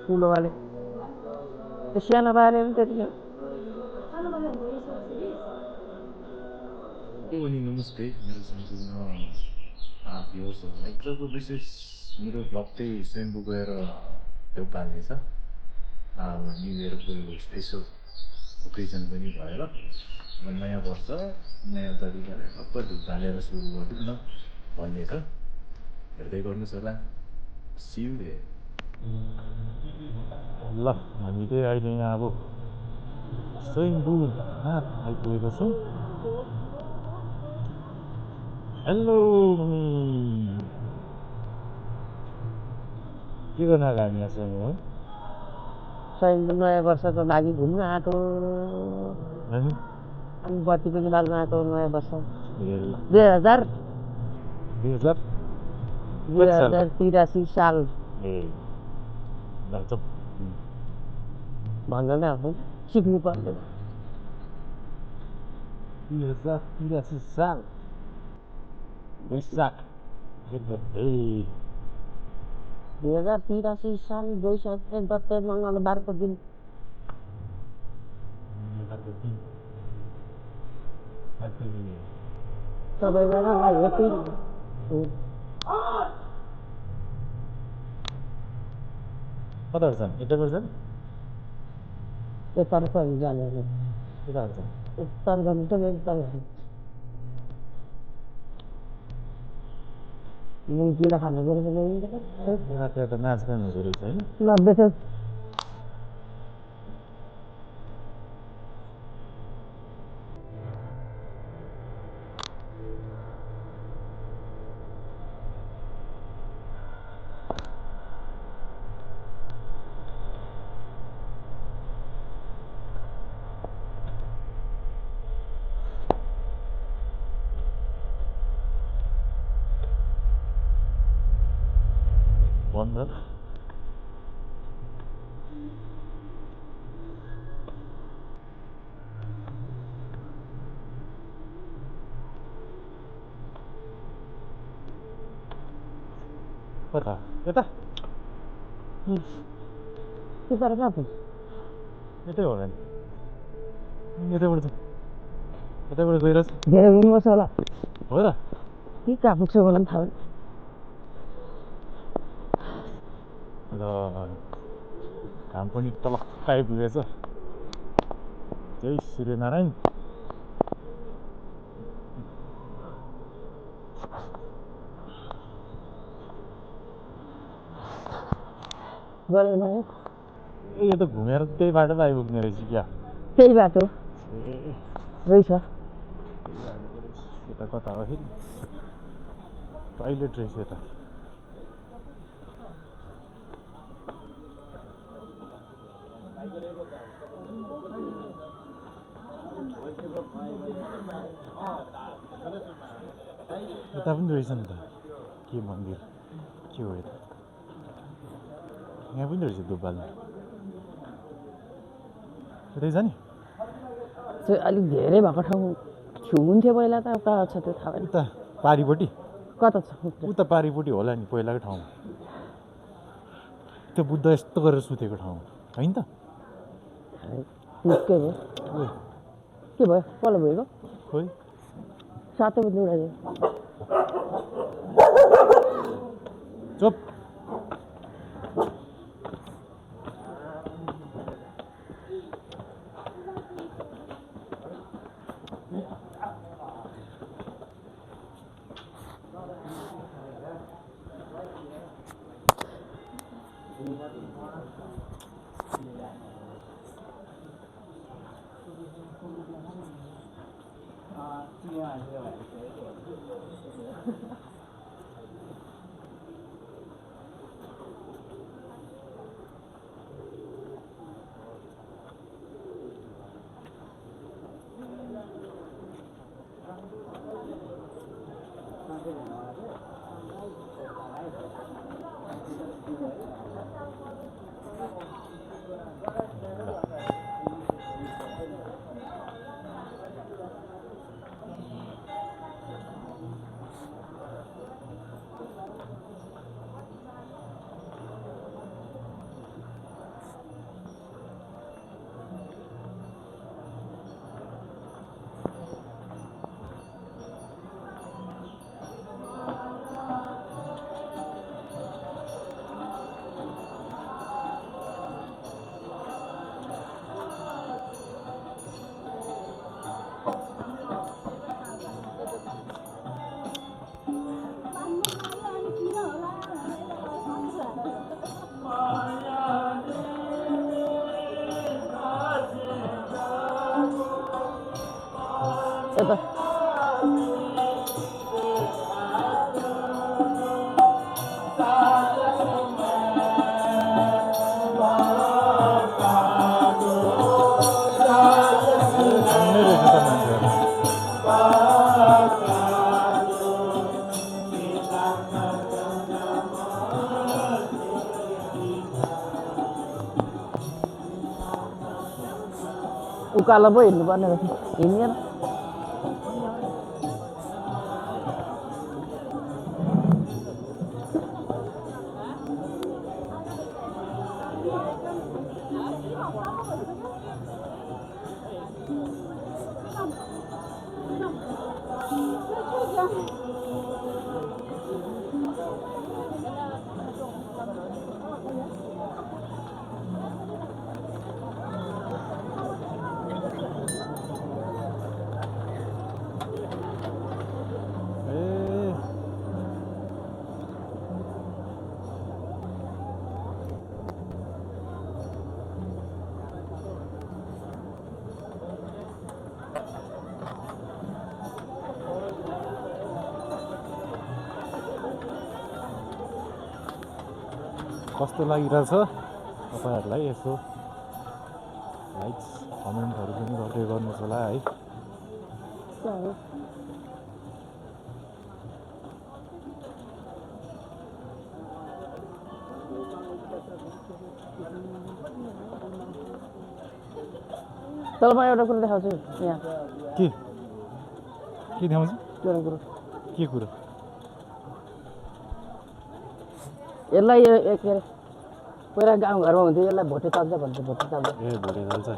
ठुलो वाले त्यो सानो बारे पनि त्यति अनि नमस्ते मेरो सम्पूर्ण भ्युवर्सहरूलाई आजको विशेष मेरो भ्लग चाहिँ स्वयम्भू गएर देउ पाल्ने छ न्यु इयरको स्पेसल ओकेजन पनि भएर नयाँ वर्ष नयाँ तरिकाले सबै धुप हालेर सुरु गरौँ न भन्ने छ हेर्दै गर्नुहोस् होला सिउ ल हामी चाहिँ अहिले यहाँ अब स्वयम्भूमा आइपुगेको छौँ हेलो के गर्न आएको हामी यहाँ स्वयम्भू है स्वयम्भू नयाँ वर्षको लागि घुम्न आएको अनि अनि बत्ती पनि बाल्न आएको नयाँ वर्ष ए ल 2083 साल ए ल चुप भन्न नै आउँछ सिक्नु पर्दैन 2083 साल वैशाख 2083 साल वैशाख 1 मङ्गलबारको दिन सबैजनालाई हेपी कताबाट छन् यताबाट छन् यतातर्फ जाने कताबाट छन् उत्तर गर्नु त मुङ्किला खानु पर्छ राति त नाचगान हुँदो रहेछ होइन 90 बन्द कता यता त्यताबाट कहाँ पुग्छ यतै होला नि यतैबाट छ यतैबाट गइरहेछ धेरै हुनुपर्छ होला हो र के कहाँ पुग्छ मलाई पनि थाहा ल घाम पनि तलक्क आइपुगेछ जय सूर्यनारायण गरेन यो त घुमेर त्यही बाटो त आइपुग्ने रहेछ क्या त्यही बाटो ए रहेछ यता कता हो फेरि टोइलेट रहेछ यता यता पनि रहेछ नि त के मन्दिर के हो यता यहाँ पनि रहेछ धुप बाल्नु यतै छ नि चाहिँ अलिक धेरै भएको ठाउँ हुन्थ्यो पहिला त कहाँ छ त्यो थाहा भएन उता पारिपट्टि कता छ उता पारिपट्टि होला नि पहिलाको ठाउँमा त्यो बुद्ध यस्तो गरेर सुतेको ठाउँ होइन त के भयो के भयो कल भएको खोइ सातो बजी उडाइदियो चुप यता छान्ने रहेछ त मान्छेहरू उकालो पो हिँड्नुपर्ने रहेछ हिँडेर ए कस्तो लागिरहेछ तपाईँहरूलाई यसो लाइक्स कमेन्टहरू पनि गर्दै गर्नुहोस् होला है तल म एउटा कुरो देखाउँछु यहाँ के देखाउँछु एउटा कुरो के कुरो यसलाई के अरे पहिला गाउँघरमा हुन्थ्यो यसलाई भोटे चाल्छ भन्छ भोटे चाल्छ ए भोटे चाल्छ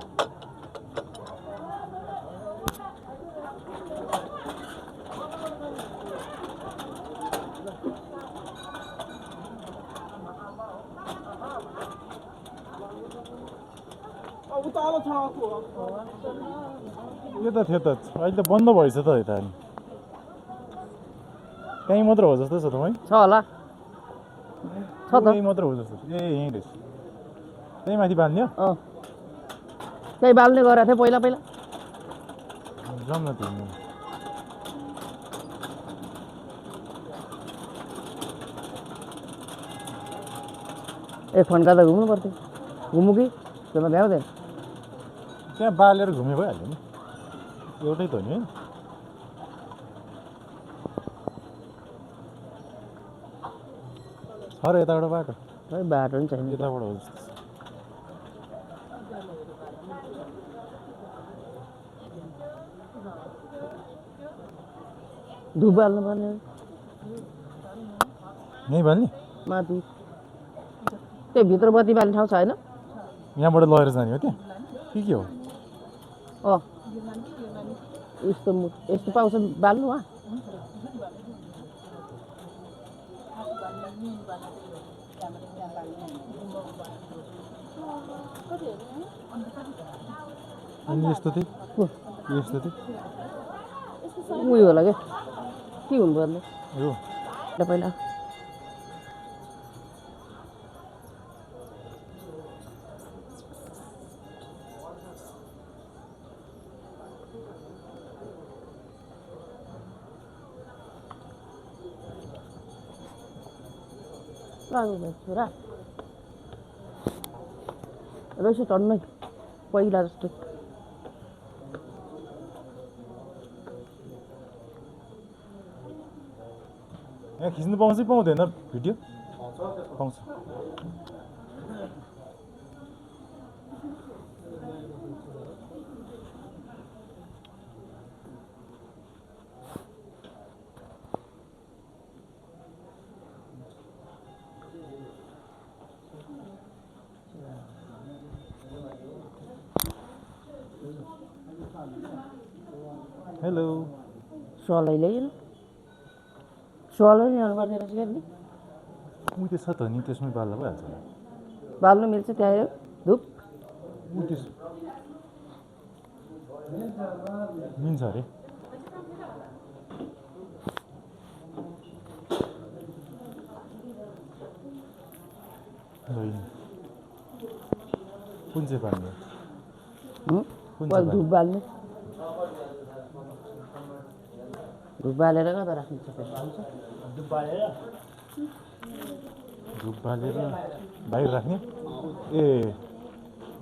यो त थियो त अहिले त बन्द भएछ त यता अनि कहीँ मात्र हो जस्तो छ तपाईँ छ होला छ त यहीँ मात्र हो जस्तो ए यहीँ रहेछ त्यही माथि बाल्ने हो अँ त्यही बाल्ने गरेको थियो पहिला पहिला जाउँ न त्यो एक फन्का त घुम्नु पर्थ्यो घुमु कि त्यसमा भ्याउँदैन त्यहाँ बालेर घुमे भइहाल्यो नि एउटै त हो नि छ र यताबाट बाटो खै बाटो पनि छैन यताबाट हो जस्तो छ। धुप बाल्नु पर्ने यहीँ बाल्ने माथि त्यो भित्र बत्ती बाल्ने ठाउँ छ होइन यहाँबाट लगेर जाने हो त्यहाँ के हो अँ यस्तो यस्तो पाउँछ बाल्नु वहाँ अनि यस्तो चाहिँ को यस्तो चाहिँ उयो होला क्या के हुनुपर्ने यो पहिला छोरा रहेछ टन्नै पहिला जस्तो यहाँ खिच्नु पाउँछ कि पाउँदैन भिडियो पाउँछ हेलो सलै ल्याइएन सलै नि पर्ने रहेछ क्या नि ऊ त्यो छ त नि त्यसमै बाल्दा भइहाल्छ बाल्नु मिल्छ त्यहाँ धुप ऊ त्यस मिल्छ अरे कुन चाहिँ बाल्ने कुन चाहिँ धुप बाल्ने धुप बालेर कता राख्नु सबै धुप बालेर बाहिर राख्ने ए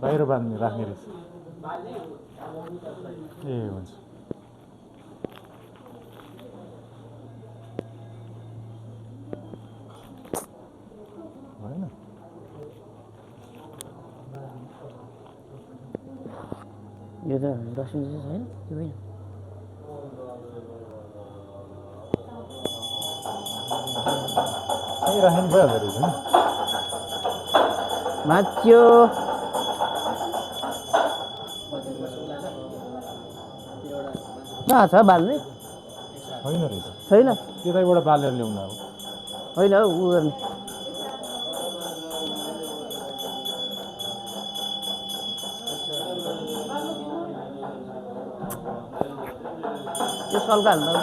बाहिर बाँध्ने राख्ने रहेछ ए हुन्छ होइन यो त डस्टबिन चाहिँ छैन त्यो होइन त्यहीँ राख्नु भइहाल्दो रहेछ नि माच्यो छ बाल्ने होइन रहेछ छैन त्यतैबाट बालेर ल्याउनु अब होइन हौ उ गर्ने त्यो सल्का हाल्नु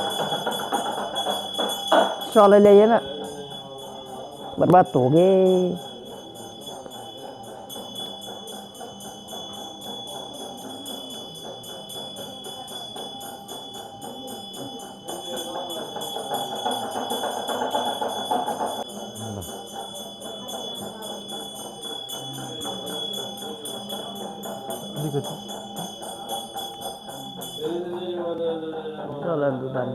सलै ल्याइएन बर्बाद हो गे अलिकति चला दुकान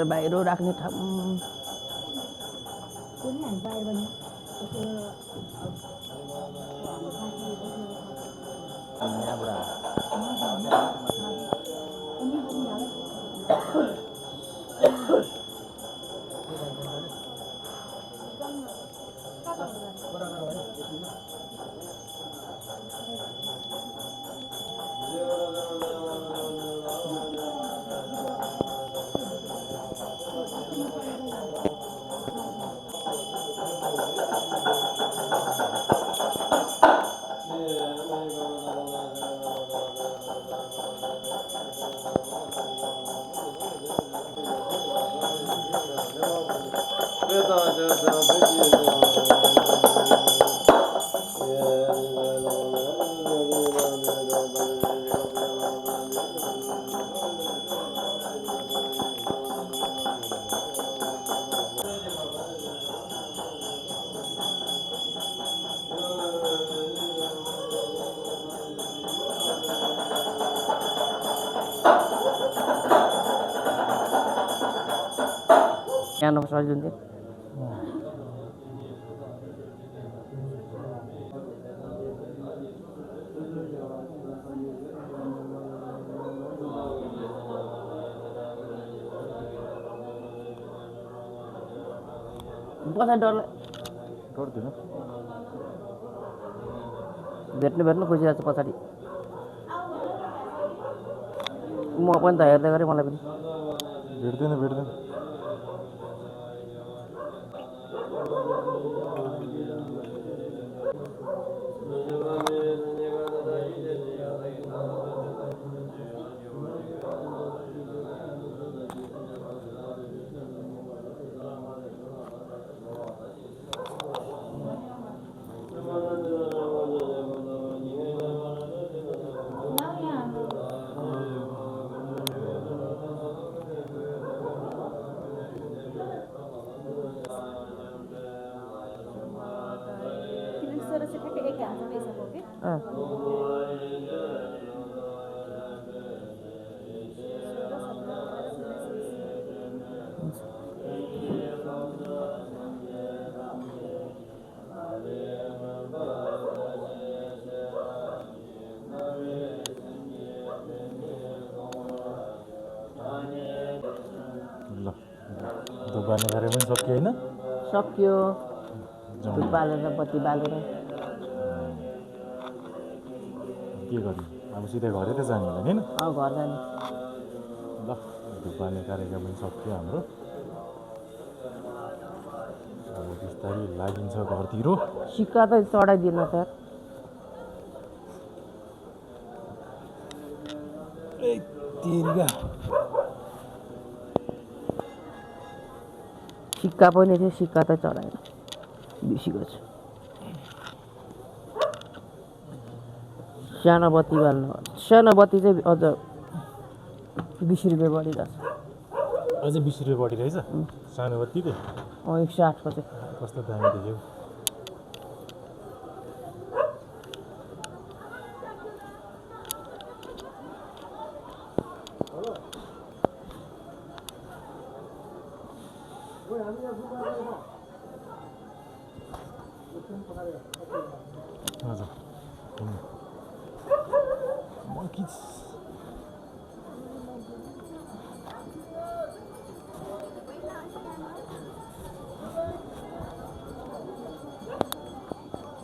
बाहिर राख्ने ठाउँ यहाँ सजिलो हुन्थ्यो पछाडि डरलाई गर्दैन भेट्नु खोजिरहेको छ पछाडि म पनि त हेर्दै गरेँ मलाई पनि भेट्दैन दोकाने गरे पनि सक्यो होइन सक्यो धुप बालेर बत्ती बालेर के गर्नु अब सिधै घरै त जाने होला हैन घर जाने ल धुपाल्ने कार्यक्रम पनि सक्यो हाम्रो। अब बिस्तारै लागिन्छ घरतिर। सिक्का त चढाइदिएन सर। तेरिका सिक्का पनि थियो, सिक्का त चढाएन, बिर्सिएको छु। सानो बत्ती बाल्नु, सानो बत्ती चाहिँ अझ 20 रुपियाँ बढी रहेछ। अझै 20 रुपियाँ बढी रहेछ सानो बत्ती त। 108 को चाहिँ। कस्तो दामी देख्यो। हजुर monkeys.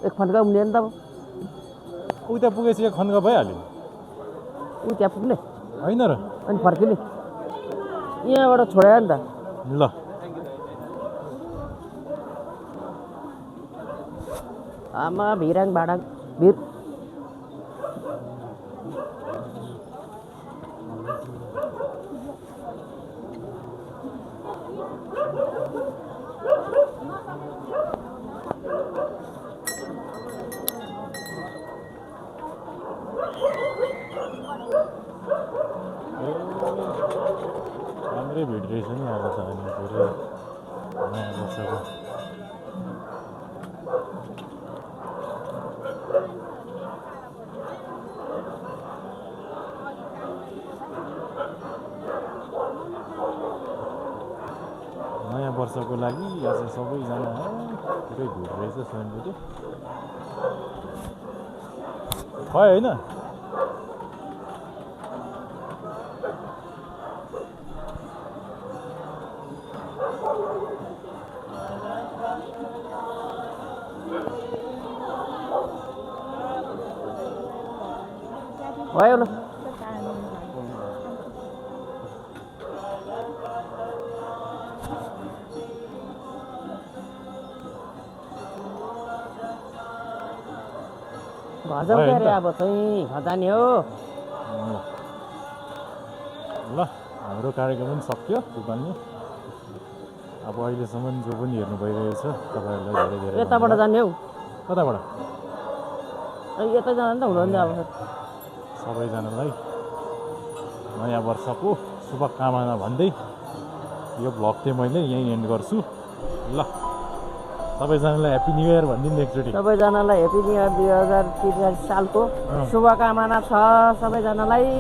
एक खन्डका उम्लियो नि त अब। उता पुगेपछि एक खन्डका भइहाल्यो। ऊ त्यहाँ पुग्ने होइन र अनि फर्किने यहाँबाट छोडायो नि त। ल आमा भिराङ भाडाङ भिर राम्रै भिड रहेछ नि आज त अनि पुरै नयाँ वर्षको। नयाँ वर्षको लागि आज सबैजना पुरै भिड रहेछ स्वयंपुरी भयो होइन। भयो ल। घजाउ के अरे अब चाहिँ खजानी हो। ल हाम्रो कार्यक्रम पनि सक्यो दुकानले। अब अहिलेसम्म जो पनि हेर्नु भइरहेछ तपाईँहरूलाई धेरै धेरै यताबाट जाने हौ। कताबाट यता जाँदा नि त हुँदैन अब। सबैजनालाई नयाँ वर्षको शुभकामना भन्दै यो भ्लग चाहिँ मैले यहीँ एन्ड गर्छु। ल सबैजनालाई ह्याप्पी न्यु इयर भनिदिनु एकचोटि। सबैजनालाई ह्याप्पी न्यु इयर 2043 सालको शुभकामना छ सबैजनालाई।